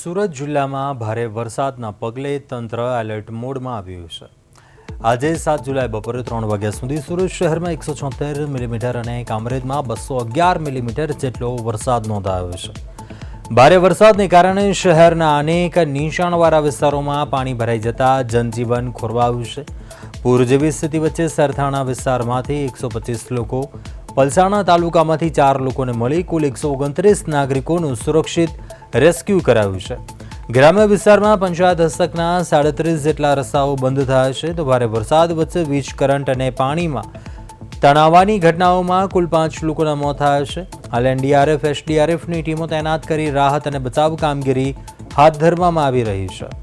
સુરત જિલ્લામાં ભારે વરસાદના પગલે તંત્ર એલર્ટ મોડમાં આવ્યું છે. આજે 7 જુલાઈ બપોરે 3 વાગ્યા સુધી સુરત શહેરમાં 176 મિલીમીટર અને કામરેજમાં 211 મિલીમીટર જેટલો વરસાદ નોંધાયો છે. ભારે વરસાદને કારણે શહેરના અનેક નીચાણવાળા વિસ્તારોમાં પાણી ભરાઈ જતા જનજીવન ખોરવાયું છે. પૂર જેવી સ્થિતિ વચ્ચે સરથાણા વિસ્તારમાંથી 125 લોકો, પલસાણા તાલુકામાંથી 4 લોકોને મળી કુલ 129 નાગરિકોનું સુરક્ષિત રેસ્ક્યુ કરાયું છે. ગ્રામ્ય વિસ્તારમાં પંચાયત હસ્તકના 37 જેટલા રસ્તાઓ બંધ થયા છે. તો ભારે વરસાદ વચ્ચે વીજ કરંટ અને પાણીમાં તણાવવાની ઘટનાઓમાં કુલ 5 લોકોના મોત થયા છે. હાલ એનડીઆરએફ એસડીઆરએફની ટીમો તૈનાત કરી રાહત અને બચાવ કામગીરી હાથ ધરવામાં આવી રહી છે.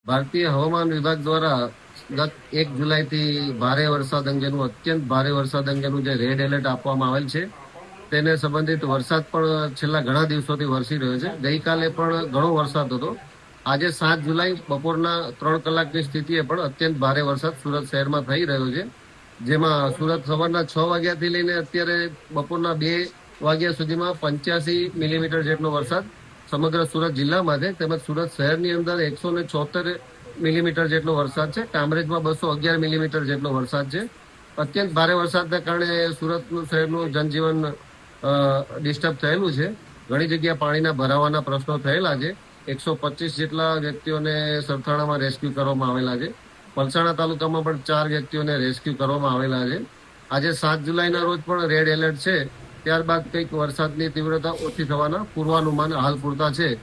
ભારતીય હવામાન વિભાગ દ્વારા ગત 1 જુલાઈથી ભારે વરસાદ અંગેનું અત્યંત ભારે વરસાદ અંગેનું જે રેડ એલર્ટ આપવામાં આવેલ છે તેને સંબંધિત વરસાદ પણ છેલ્લા ઘણા દિવસોથી વરસી રહ્યો છે. ગઈકાલે પણ ઘણો વરસાદ હતો. આજે 7 જુલાઈ બપોરના 3 કલાકની સ્થિતિએ પણ અત્યંત ભારે વરસાદ સુરત શહેરમાં થઈ રહ્યો છે. જેમાં સુરત સવારના 6 વાગ્યાથી લઈને અત્યારે બપોરના 2 વાગ્યા સુધીમાં 85 મિલીમીટર જેટલો વરસાદ સમગ્ર સુરત જિલ્લામાં છે. તેમજ સુરત શહેરની અંદર 176 મિલીમીટર જેટલો વરસાદ છે. કામરેજમાં 211 મિલીમીટર જેટલો વરસાદ છે. અત્યંત ભારે વરસાદના કારણે સુરતનું શહેરનું જનજીવન ડિસ્ટર્બ થયેલું છે. ઘણી જગ્યાએ પાણીના ભરાવાના પ્રશ્નો થયેલા છે. 125 જેટલા વ્યક્તિઓને સરથાણામાં રેસ્ક્યુ કરવામાં આવેલા છે. પલસાણા તાલુકામાં પણ 4 વ્યક્તિઓને રેસ્ક્યુ કરવામાં આવેલા છે. આજે 7 જુલાઈના રોજ પણ રેડ એલર્ટ છે. ત્યારબાદ કંઈક વરસાદની તીવ્રતા ઓછી થવાના પૂર્વાનુમાન હાલ પૂરતા છે.